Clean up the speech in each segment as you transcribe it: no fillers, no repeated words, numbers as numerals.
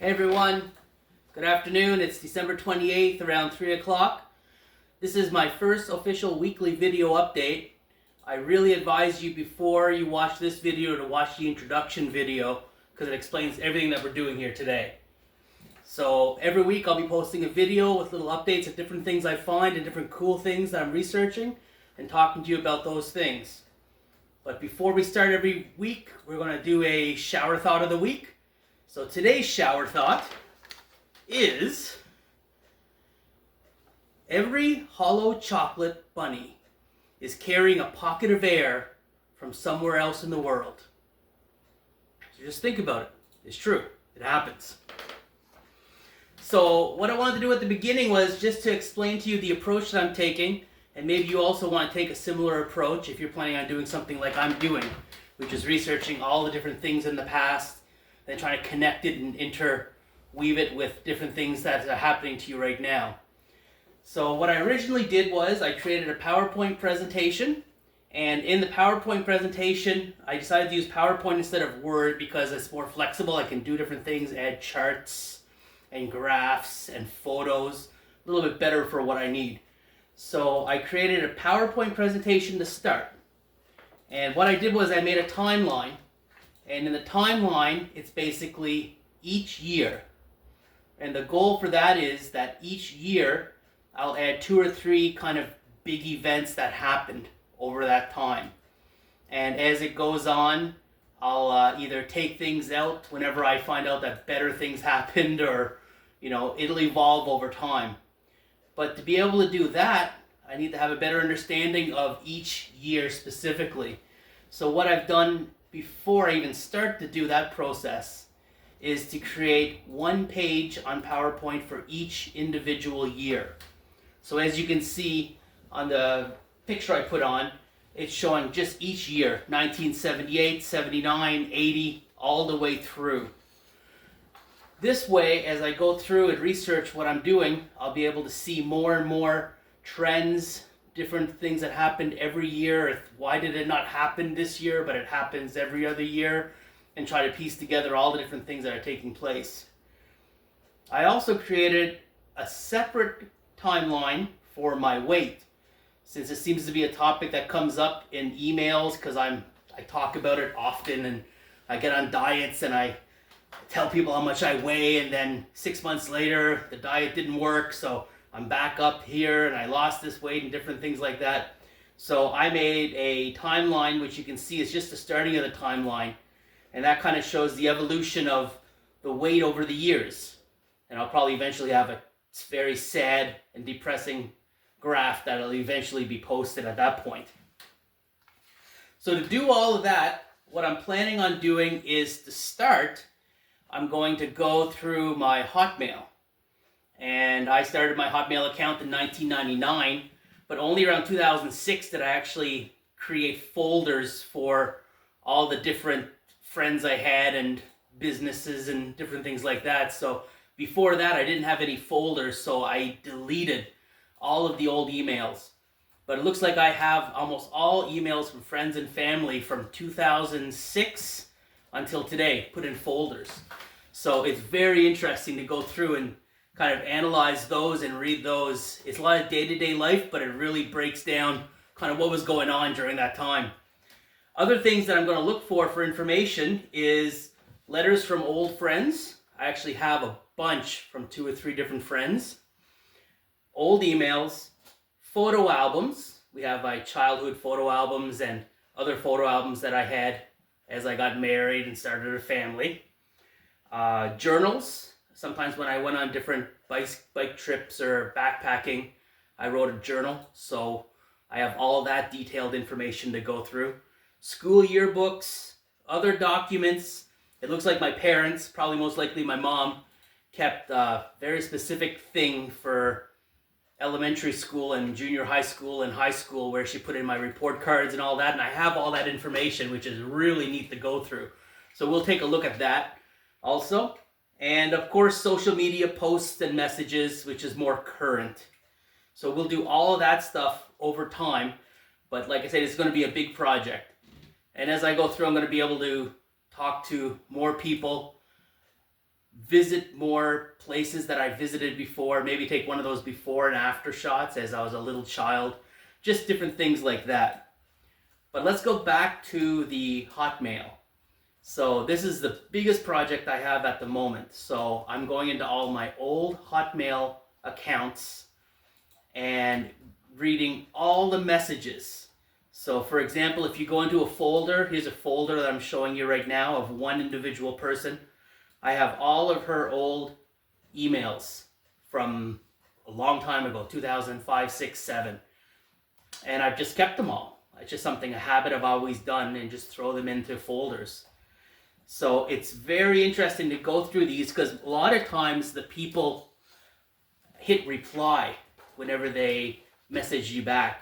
Hey everyone, good afternoon. It's December 28th around 3 o'clock. This is my first official weekly video update. I really advise you before you watch this video to watch the introduction video because it explains everything that we're doing here today. So every week I'll be posting a video with little updates of different things I find and different cool things that I'm researching and talking to you about those things. But before we start every week, we're going to do a shower thought of the week. So today's shower thought is every hollow chocolate bunny is carrying a pocket of air from somewhere else in the world. So just think about it. It's true. It happens. So what I wanted to do at the beginning was just to explain to you the approach that I'm taking, and maybe you also want to take a similar approach if you're planning on doing something like I'm doing, which is researching all the different things in the past, then trying to connect it and interweave it with different things that are happening to you right now. So what I originally did was I created a PowerPoint presentation, and in the PowerPoint presentation I decided to use PowerPoint instead of Word because it's more flexible. I can do different things, add charts and graphs and photos, a little bit better for what I need. So I created a PowerPoint presentation to start, and what I did was I made a timeline. And in the timeline, it's basically each year. And the goal for that is that each year, I'll add 2 or 3 kind of big events that happened over that time. And as it goes on, I'll either take things out whenever I find out that better things happened, or, it'll evolve over time. But to be able to do that, I need to have a better understanding of each year specifically. So what I've done before I even start to do that process is to create one page on PowerPoint for each individual year. So as you can see on the picture I put on, it's showing just each year, 1978, 79, 80, all the way through. This way, as I go through and research what I'm doing, I'll be able to see more and more trends, different things that happened every year. Why did it not happen this year, but it happens every other year, and try to piece together all the different things that are taking place. I also created a separate timeline for my weight, since it seems to be a topic that comes up in emails, because I talk about it often, and I get on diets and I tell people how much I weigh, and then 6 months later the diet didn't work, so I'm back up here and I lost this weight and different things like that. So I made a timeline, which you can see is just the starting of the timeline, and that kind of shows the evolution of the weight over the years. And I'll probably eventually have a very sad and depressing graph that'll eventually be posted at that point. So to do all of that, what I'm planning on doing is, to start, I'm going to go through my Hotmail. And I started my Hotmail account in 1999, but only around 2006 did I actually create folders for all the different friends I had and businesses and different things like that. So before that, I didn't have any folders, so I deleted all of the old emails. But it looks like I have almost all emails from friends and family from 2006 until today put in folders. So it's very interesting to go through and kind of analyze those and read those. It's a lot of day-to-day life, but it really breaks down kind of what was going on during that time. Other things that I'm going to look for information is letters from old friends. I actually have a bunch from 2 or 3 different friends. Old emails, photo albums. We have my childhood photo albums and other photo albums that I had as I got married and started a family. Journals. Sometimes when I went on different bike trips or backpacking, I wrote a journal, so I have all of that detailed information to go through. School yearbooks, other documents. It looks like my parents, probably most likely my mom, kept a very specific thing for elementary school and junior high school and high school, where she put in my report cards and all that, and I have all that information, which is really neat to go through. So we'll take a look at that also. And of course, social media posts and messages, which is more current. So we'll do all of that stuff over time. But like I said, it's going to be a big project. And as I go through, I'm going to be able to talk to more people, visit more places that I visited before, maybe take one of those before and after shots as I was a little child, just different things like that. But let's go back to the Hotmail. So this is the biggest project I have at the moment. So I'm going into all my old Hotmail accounts and reading all the messages. So for example, if you go into a folder, here's a folder that I'm showing you right now of one individual person. I have all of her old emails from a long time ago, 2005, 6, 7. And I've just kept them all. It's just something, a habit I've always done, and just throw them into folders. So it's very interesting to go through these because a lot of times the people hit reply whenever they message you back.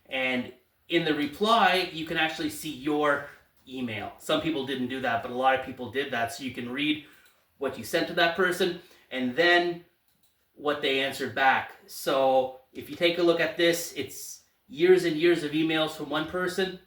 And in the reply, you can actually see your email. Some people didn't do that, but a lot of people did that. So you can read what you sent to that person and then what they answered back. So if you take a look at this, it's years and years of emails from one person.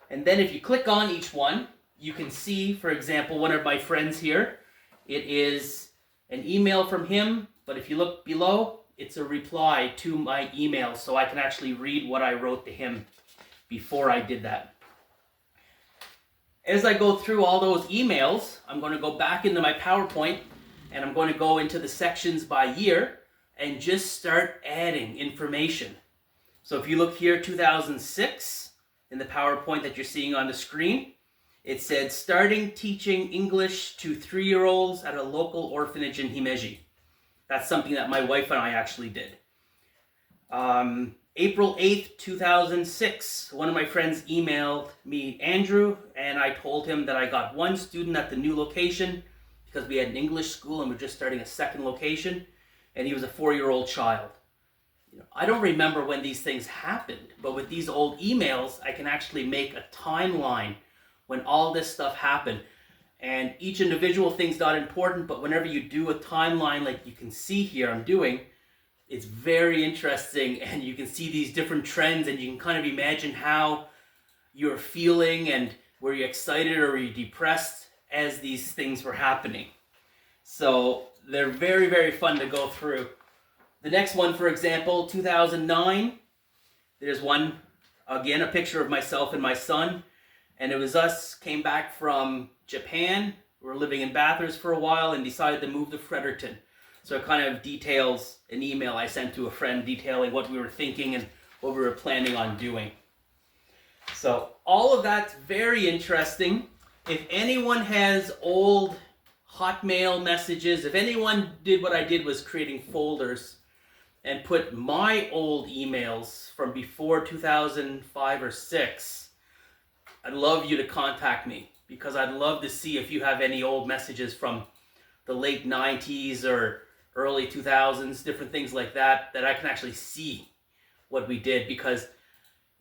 And then if you click on each one, you can see, for example, one of my friends here. It is an email from him, but if you look below, it's a reply to my email, so I can actually read what I wrote to him before I did that. As I go through all those emails, I'm going to go back into my PowerPoint, and I'm going to go into the sections by year and just start adding information. So if you look here, 2006, in the PowerPoint that you're seeing on the screen, it said, starting teaching English to 3-year-olds at a local orphanage in Himeji. That's something that my wife and I actually did. April 8th, 2006, one of my friends emailed me, Andrew, and I told him that I got one student at the new location because we had an English school and we're just starting a second location, and he was a 4-year-old child. I don't remember when these things happened, but with these old emails, I can actually make a timeline when all this stuff happened. And each individual thing's not important, but whenever you do a timeline like you can see here I'm doing, it's very interesting, and you can see these different trends, and you can kind of imagine how you're feeling and were you excited or were you depressed as these things were happening. So they're very, very fun to go through. The next one, for example, 2009, there's one, again, a picture of myself and my son. And it was us, came back from Japan. We were living in Bathurst for a while and decided to move to Fredericton. So it kind of details an email I sent to a friend detailing what we were thinking and what we were planning on doing. So all of that's very interesting. If anyone has old Hotmail messages, if anyone did what I did was creating folders and put my old emails from before 2005 or 6, I'd love you to contact me because I'd love to see if you have any old messages from the late 90s or early 2000s, different things like that, that I can actually see what we did. Because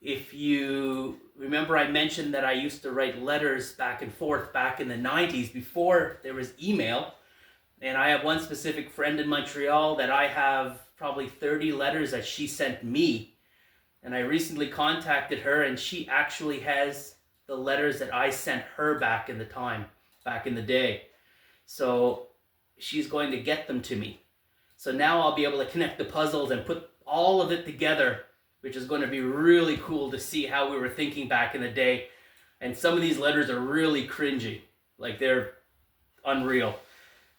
if you remember, I mentioned that I used to write letters back and forth back in the 90s before there was email. And I have one specific friend in Montreal that I have probably 30 letters that she sent me. And I recently contacted her, and she actually has the letters that I sent her back in the day. So she's going to get them to me. So now I'll be able to connect the puzzles and put all of it together, which is going to be really cool to see how we were thinking back in the day. And some of these letters are really cringy. Like, they're unreal.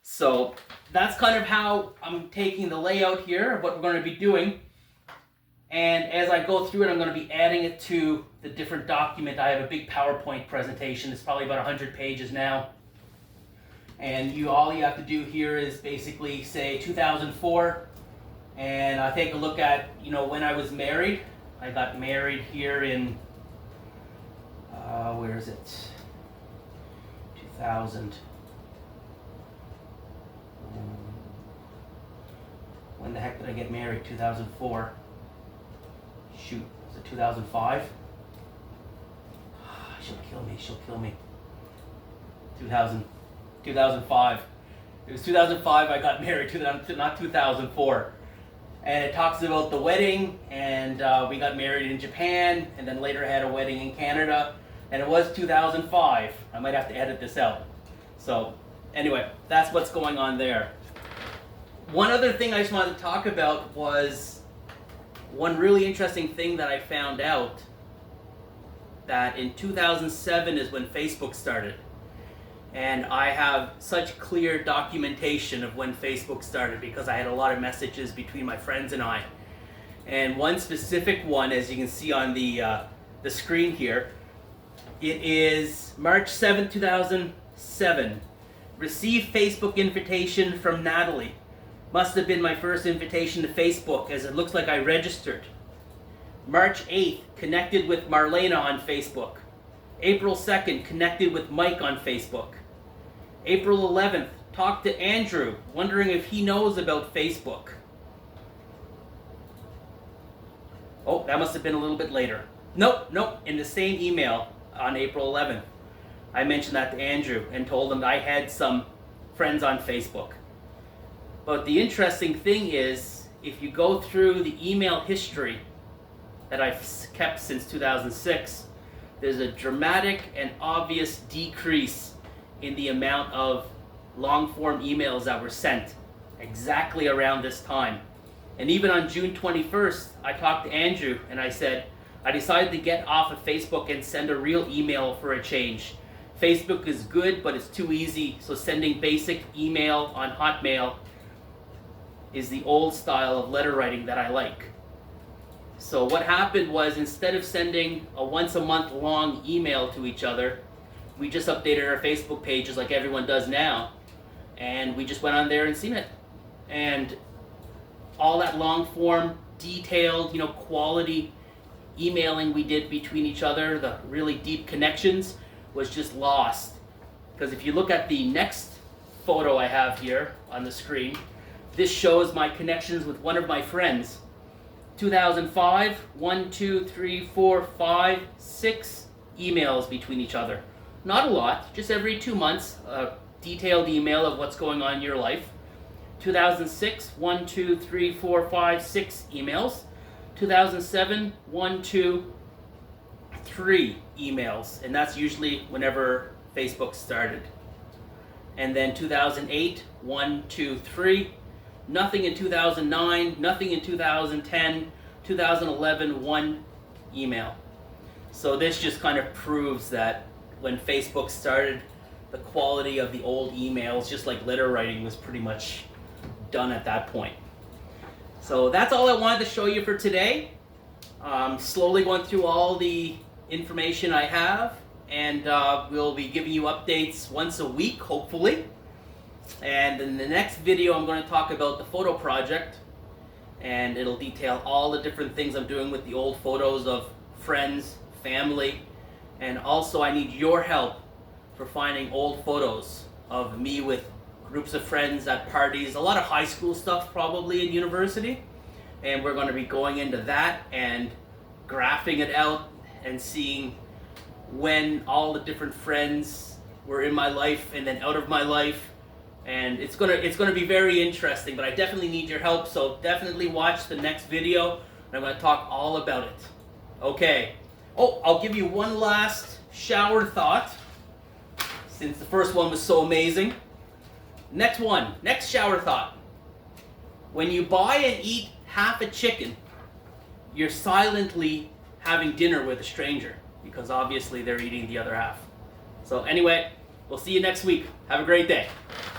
So that's kind of how I'm taking the layout here of what we're going to be doing. And as I go through it, I'm going to be adding it to the different document. I have a big PowerPoint presentation. It's probably about 100 pages now. And all you have to do here is basically say 2004. And I take a look at, when I was married. I got married here in, where is it? 2000. When the heck did I get married? 2004. Shoot, was it 2005? She'll kill me. 2005. It was 2005 I got married, not 2004. And it talks about the wedding, and we got married in Japan, and then later had a wedding in Canada, and it was 2005. I might have to edit this out. So anyway, that's what's going on there. One other thing I just wanted to talk about was one really interesting thing that I found out, that in 2007 is when Facebook started. And I have such clear documentation of when Facebook started because I had a lot of messages between my friends and I. And one specific one, as you can see on the screen here, it is March 7, 2007. Received Facebook invitation from Natalie. Must have been my first invitation to Facebook, as it looks like I registered. March 8th, connected with Marlena on Facebook. April 2nd, connected with Mike on Facebook. April 11th, talked to Andrew, wondering if he knows about Facebook. Oh, that must have been a little bit later. Nope, in the same email on April 11th, I mentioned that to Andrew and told him that I had some friends on Facebook. But the interesting thing is, if you go through the email history that I've kept since 2006, there's a dramatic and obvious decrease in the amount of long-form emails that were sent exactly around this time. And even on June 21st, I talked to Andrew and I said, I decided to get off of Facebook and send a real email for a change. Facebook is good, but it's too easy, so sending basic email on Hotmail is the old style of letter writing that I like. So what happened was, instead of sending a once a month long email to each other, we just updated our Facebook pages like everyone does now, and we just went on there and seen it. And all that long form, detailed, quality emailing we did between each other, the really deep connections, was just lost. Because if you look at the next photo I have here on the screen, this shows my connections with one of my friends. 2005, 1, 2, 3, 4, 5, 6 emails between each other. Not a lot, just every 2 months, a detailed email of what's going on in your life. 2006, 1, 2, 3, 4, 5, 6 emails. 2007, 1, 2, 3 emails, and that's usually whenever Facebook started. And then 2008, 1, 2, 3. Nothing in 2009, nothing in 2010, 2011, 1 email. So this just kind of proves that when Facebook started, the quality of the old emails, just like letter writing, was pretty much done at that point. So that's all I wanted to show you for today. Slowly going through all the information I have, and we'll be giving you updates once a week, hopefully. And in the next video, I'm going to talk about the photo project, and it'll detail all the different things I'm doing with the old photos of friends, family, and also I need your help for finding old photos of me with groups of friends at parties, a lot of high school stuff probably in university, and we're going to be going into that and graphing it out and seeing when all the different friends were in my life and then out of my life. And it's gonna be very interesting, but I definitely need your help, so definitely watch the next video, and I'm gonna talk all about it. Okay. Oh, I'll give you one last shower thought, since the first one was so amazing. Next shower thought. When you buy and eat half a chicken, you're silently having dinner with a stranger, because obviously they're eating the other half. So anyway, we'll see you next week. Have a great day.